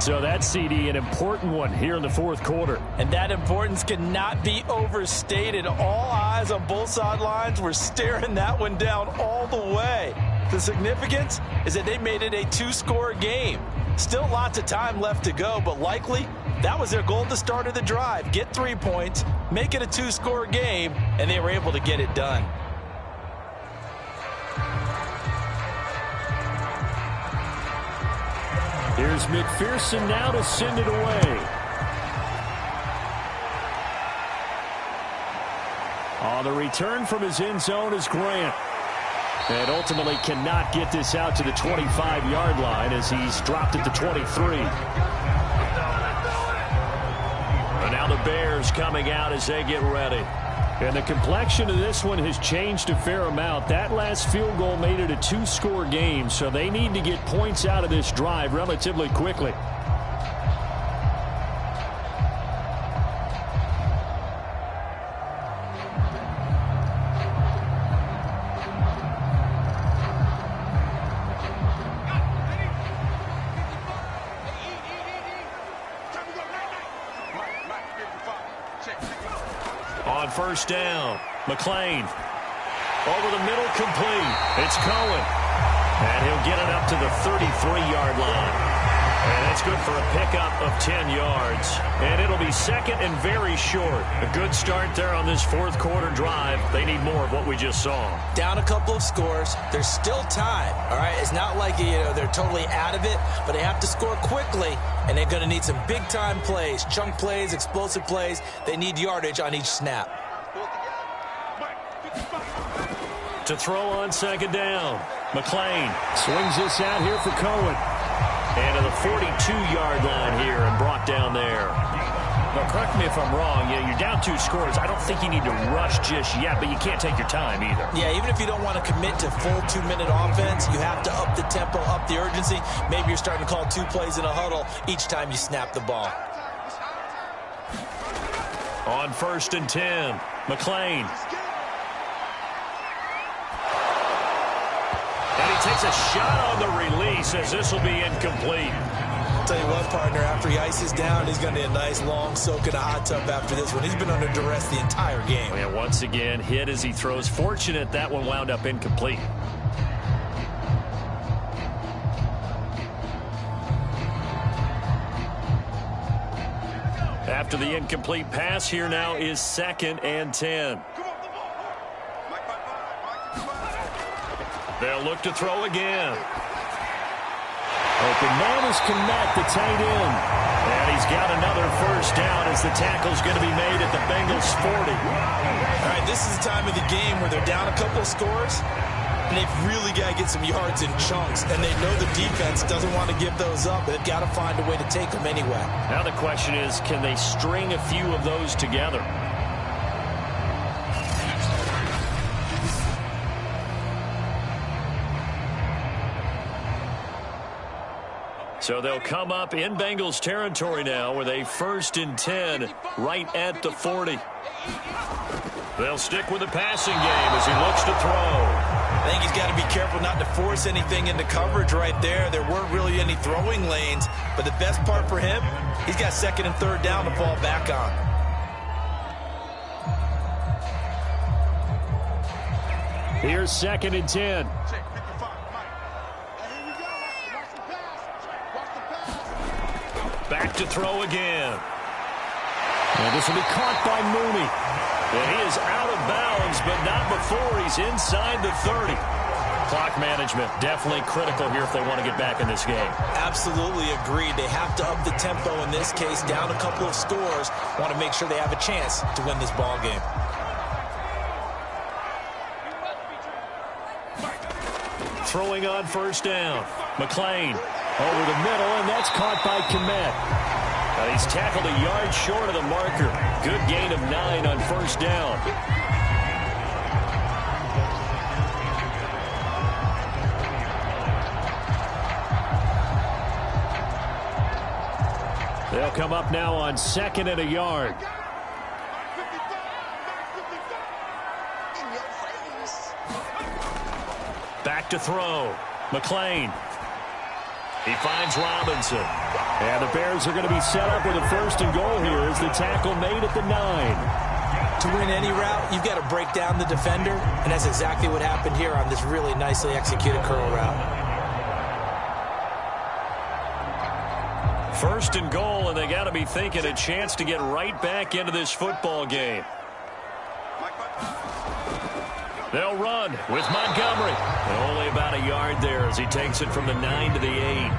So that CD, an important one here in the fourth quarter. And that importance cannot be overstated. All eyes on both sidelines were staring that one down all the way. The significance is that they made it a two-score game. Still lots of time left to go, but likely that was their goal at the start of the drive. Get 3 points, make it a two-score game, and they were able to get it done. Here's McPherson now to send it away. On the return from his end zone is Grant. And ultimately cannot get this out to the 25-yard line as he's dropped at the 23. And now the Bears coming out as they get ready. And the complexion of this one has changed a fair amount. That last field goal made it a two-score game, so they need to get points out of this drive relatively quickly. On first down, McLean. Over the middle, complete. It's Cohen. And he'll get it up to the 33-yard line. And that's good for a pickup of 10 yards. And it'll be second and very short. A good start there on this fourth quarter drive. They need more of what we just saw. Down a couple of scores. There's still time, all right? It's not like, they're totally out of it, but they have to score quickly, and they're going to need some big-time plays, chunk plays, explosive plays. They need yardage on each snap. To throw on second down, McLean swings this out here for Cohen. And to the 42-yard line here and brought down there. Now, correct me if I'm wrong. You're down 2 scores. I don't think you need to rush just yet, but you can't take your time either. Yeah, even if you don't want to commit to full 2-minute offense, you have to up the tempo, up the urgency. Maybe you're starting to call 2 plays in a huddle each time you snap the ball. On first and 10, McLean. And he takes a shot on the release as this will be incomplete. I'll tell you what, partner, after he ices down, he's going to need a nice long soak in a hot tub after this one. He's been under duress the entire game. Oh, yeah, once again, hit as he throws. Fortunate that one wound up incomplete. After the incomplete pass, here now is second and 10. They'll look to throw again. Open man is Kmet, the tight end. And he's got another first down as the tackle's going to be made at the Bengals 40. All right, this is the time of the game where they're down a couple of scores, and they've really got to get some yards in chunks, and they know the defense doesn't want to give those up, but they've got to find a way to take them anyway. Now the question is, can they string a few of those together? So they'll come up in Bengals territory now with a first and 10 right at the 40. They'll stick with the passing game as he looks to throw. I think he's got to be careful not to force anything into coverage right there. There weren't really any throwing lanes, but the best part for him, he's got second and third down to fall back on. Here's second and 10. Back to throw again. And this will be caught by Mooney. And he is out of bounds, but not before he's inside the 30. Clock management definitely critical here if they want to get back in this game. Absolutely agreed. They have to up the tempo in this case, down a couple of scores. Want to make sure they have a chance to win this ball game. Throwing on first down. McLean over the middle, and that's caught by Kmet. He's tackled a yard short of the marker. Good gain of 9 on first down. They'll come up now on 2nd and a yard. Back to throw. McLean. He finds Robinson. And the Bears are going to be set up with a 1st and goal here as the tackle made at the 9. To win any route, you've got to break down the defender, and that's exactly what happened here on this really nicely executed curl route. 1st and goal, and they got to be thinking a chance to get right back into this football game. They'll run with Montgomery. And only about a yard there as he takes it from the 9 to the 8.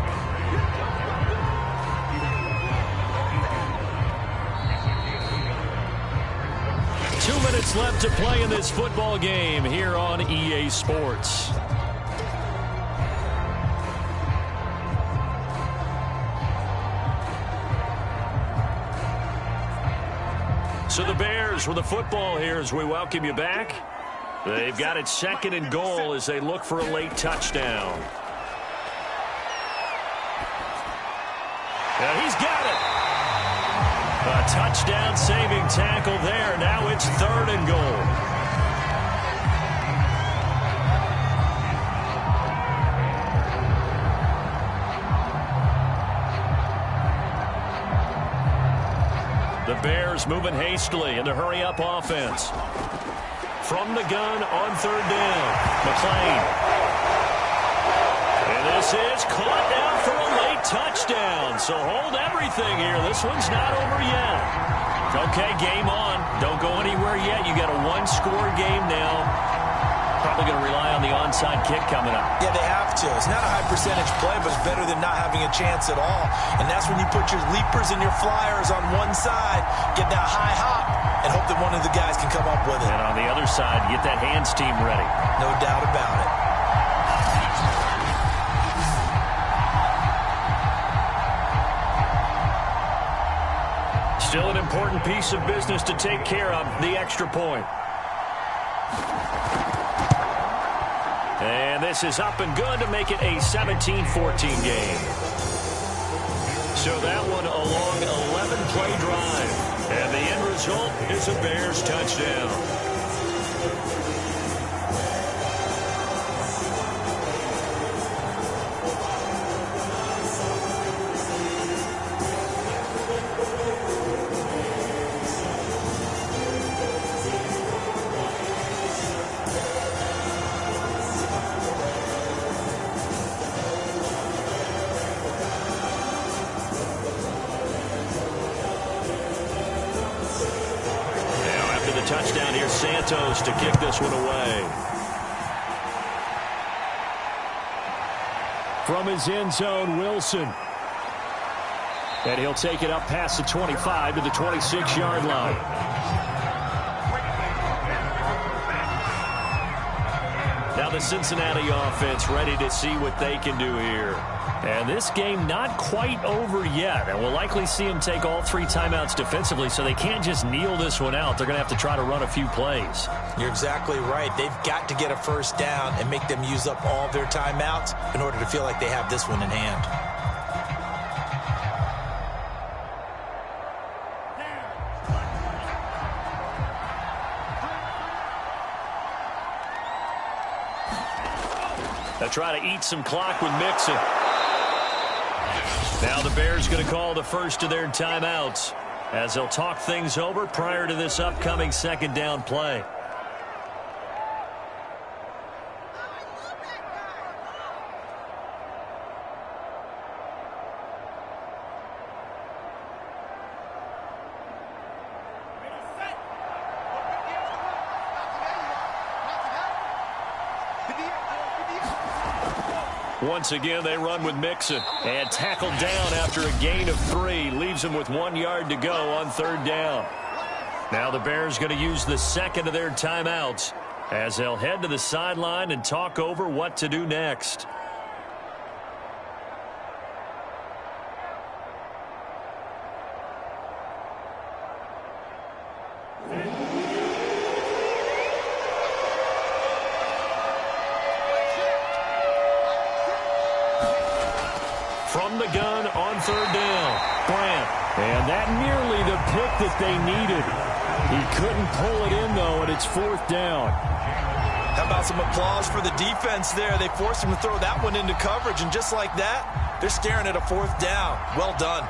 Two minutes left to play in this football game here on EA Sports. So the Bears with the football here as we welcome you back. They've got it 2nd and goal as they look for a late touchdown. And he's got it. A touchdown saving tackle there. Now it's 3rd and goal. The Bears moving hastily in the hurry-up offense. From the gun on 3rd down. McLean. And this is caught down for a late touchdown. So hold everything here. This one's not over yet. Okay, game on. Don't go anywhere yet. You got a 1-score game now. Probably going to rely on the onside kick coming up. Yeah, they have to. It's not a high percentage play, but it's better than not having a chance at all. And that's when you put your leapers and your flyers on one side, get that high hop, and hope that one of the guys can come up with it. And on the other side, get that hands team ready. No doubt about it. Still an important piece of business to take care of, the extra point. And this is up and good to make it a 17-14 game. So that one a long 11-play drive. And the end result is a Bears touchdown. Touchdown here, Santos to kick this one away. From his end zone, Wilson. And he'll take it up past the 25 to the 26-yard line. Now the Cincinnati offense ready to see what they can do here. And this game not quite over yet. And we'll likely see them take all 3 timeouts defensively, so they can't just kneel this one out. They're going to have to try to run a few plays. You're exactly right. They've got to get a 1st down and make them use up all their timeouts in order to feel like they have this one in hand. They'll try to eat some clock with Mixon. Now the Bears going to call the first of their timeouts as they'll talk things over prior to this upcoming 2nd down play. Once again, they run with Mixon. And tackled down after a gain of 3. Leaves him with 1 yard to go on 3rd down. Now the Bears going to use the 2nd of their timeouts as they'll head to the sideline and talk over what to do next. From the gun on 3rd down, Grant. Not nearly the pick that they needed. He couldn't pull it in, though, and it's 4th down. How about some applause for the defense there? They forced him to throw that one into coverage, and just like that, they're staring at a 4th down. Well done.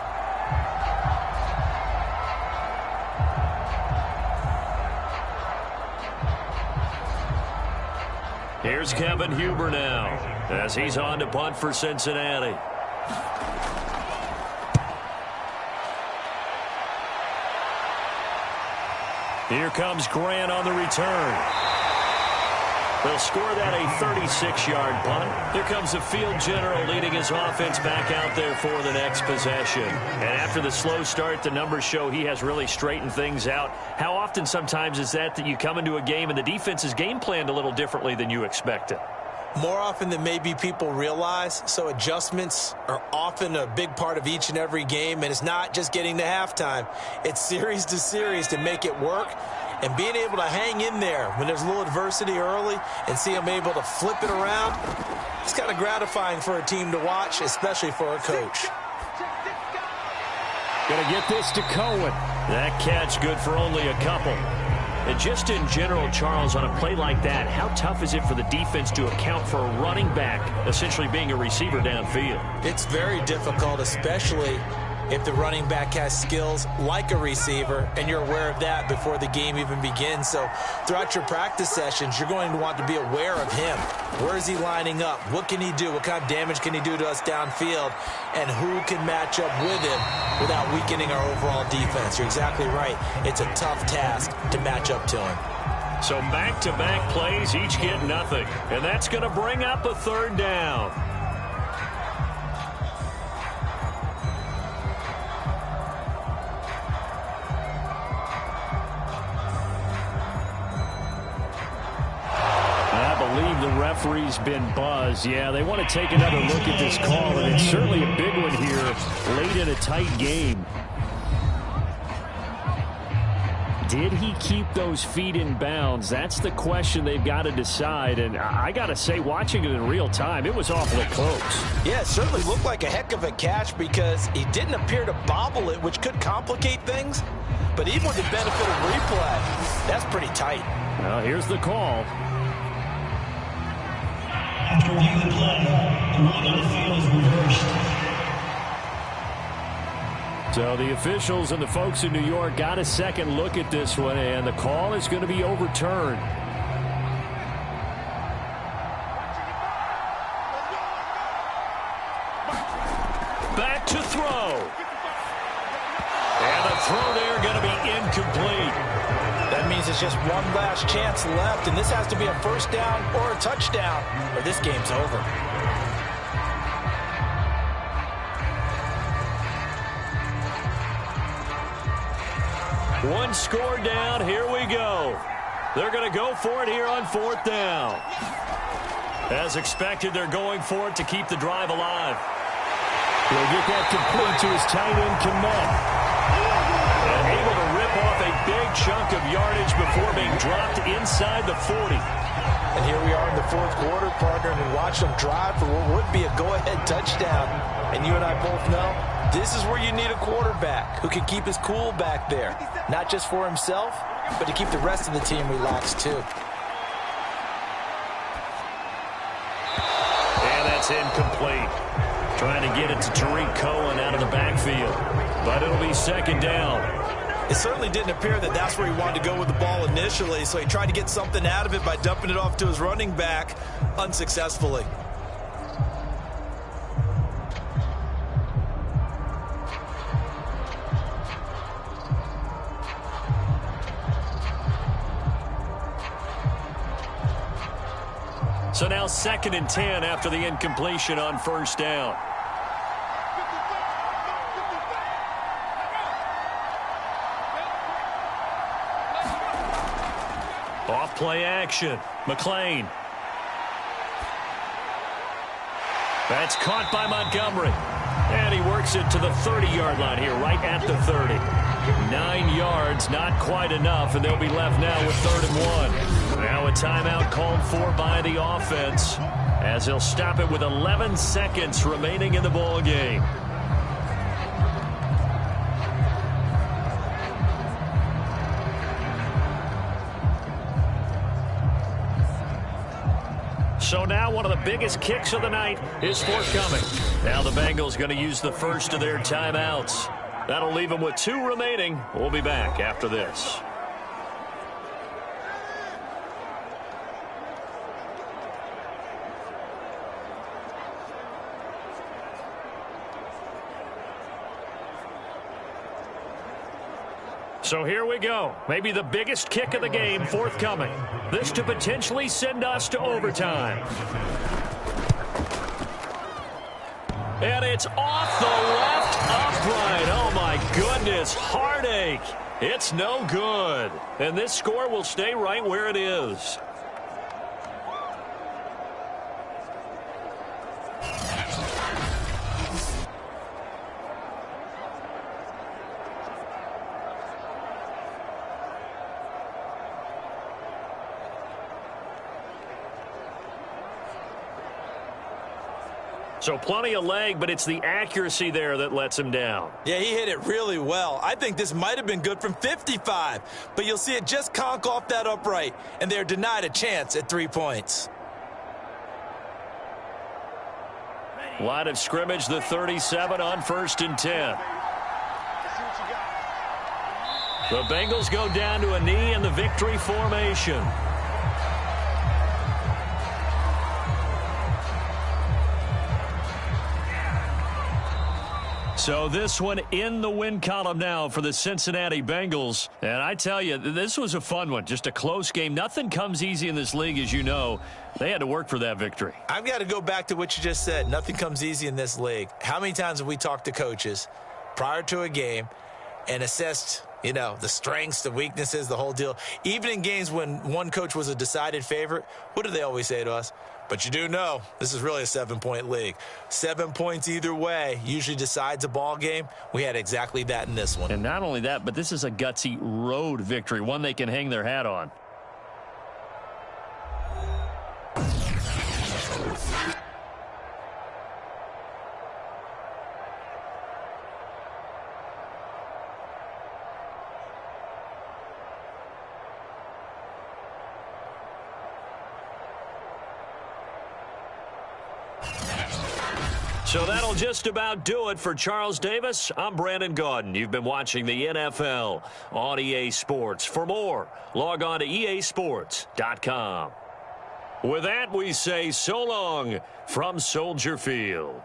Here's Kevin Huber now as he's on to punt for Cincinnati. Here comes Grant on the return. They'll score that a 36-yard punt. Here comes the field general leading his offense back out there for the next possession. And after the slow start, the numbers show he has really straightened things out. How often sometimes is that you come into a game and the defense is game planned a little differently than you expected? More often than maybe people realize, so adjustments are often a big part of each and every game, and it's not just getting to halftime. It's series to series to make it work, and being able to hang in there when there's a little adversity early and see them able to flip it around, it's kind of gratifying for a team to watch, especially for a coach. Gonna get this to Cohen. That catch good for only a couple. And just in general, Charles, on a play like that, how tough is it for the defense to account for a running back essentially being a receiver downfield? It's very difficult, especially if the running back has skills like a receiver, and you're aware of that before the game even begins. So throughout your practice sessions, you're going to want to be aware of him. Where is he lining up? What can he do? What kind of damage can he do to us downfield? And who can match up with him without weakening our overall defense? You're exactly right. It's a tough task to match up to him. So back-to-back plays, each get nothing. And that's going to bring up a 3rd down. The referee's been buzzed. Yeah, they want to take another look at this call, and it's certainly a big one here late in a tight game. Did he keep those feet in bounds? That's the question they've got to decide, and I got to say, watching it in real time, it was awfully close. Yeah, it certainly looked like a heck of a catch because he didn't appear to bobble it, which could complicate things, but even with the benefit of replay, that's pretty tight. Well, here's the call. After reviewing the play, the ruling on the field is reversed. So the officials and the folks in New York got a second look at this one, and the call is going to be overturned. Back to throw. And the throw there going to be incomplete. That means it's just one last chance left, and this has to be a 1st down or a touchdown, or this game's over. One score down, here we go. They're going to go for it here on 4th down. As expected, they're going for it to keep the drive alive. He'll get that complete to his tight end, Kmet. And able to rip off a big chunk of yardage before being dropped inside the 40. And here we are in the 4th quarter, partner, and watch them drive for what would be a go-ahead touchdown. And you and I both know this is where you need a quarterback who can keep his cool back there. Not just for himself, but to keep the rest of the team relaxed too. And that's incomplete. Trying to get it to Tariq Cohen out of the backfield. But it'll be 2nd down. It certainly didn't appear that that's where he wanted to go with the ball initially, so he tried to get something out of it by dumping it off to his running back unsuccessfully. So now 2nd and 10 after the incompletion on 1st down. Off play action. McLean. That's caught by Montgomery. And he works it to the 30-yard line here, right at the 30. 9 yards, not quite enough, and they'll be left now with 3rd and 1. Now a timeout called for by the offense as they'll stop it with 11 seconds remaining in the ball game. So now one of the biggest kicks of the night is forthcoming. Now the Bengals going to use the first of their timeouts. That'll leave them with 2 remaining. We'll be back after this. So here we go. Maybe the biggest kick of the game forthcoming. This to potentially send us to overtime. And it's off the left upright. Oh, my goodness. Heartache. It's no good. And this score will stay right where it is. So plenty of leg, but it's the accuracy there that lets him down. Yeah, he hit it really well. I think this might have been good from 55, but you'll see it just conk off that upright, and they're denied a chance at 3 points. Line of scrimmage, the 37 on 1st and 10. The Bengals go down to a knee in the victory formation. So this one in the win column now for the Cincinnati Bengals. And I tell you, this was a fun one. Just a close game. Nothing comes easy in this league, as you know. They had to work for that victory. I've got to go back to what you just said. Nothing comes easy in this league. How many times have we talked to coaches prior to a game and assessed, you know, the strengths, the weaknesses, the whole deal? Even in games when one coach was a decided favorite, what do they always say to us? But you do know this is really a 7-point league. 7 points either way usually decides a ball game. We had exactly that in this one. And not only that, but this is a gutsy road victory, one they can hang their hat on. So that'll just about do it for Charles Davis. I'm Brandon Gaudin. You've been watching the NFL on EA Sports. For more, log on to easports.com. With that, we say so long from Soldier Field.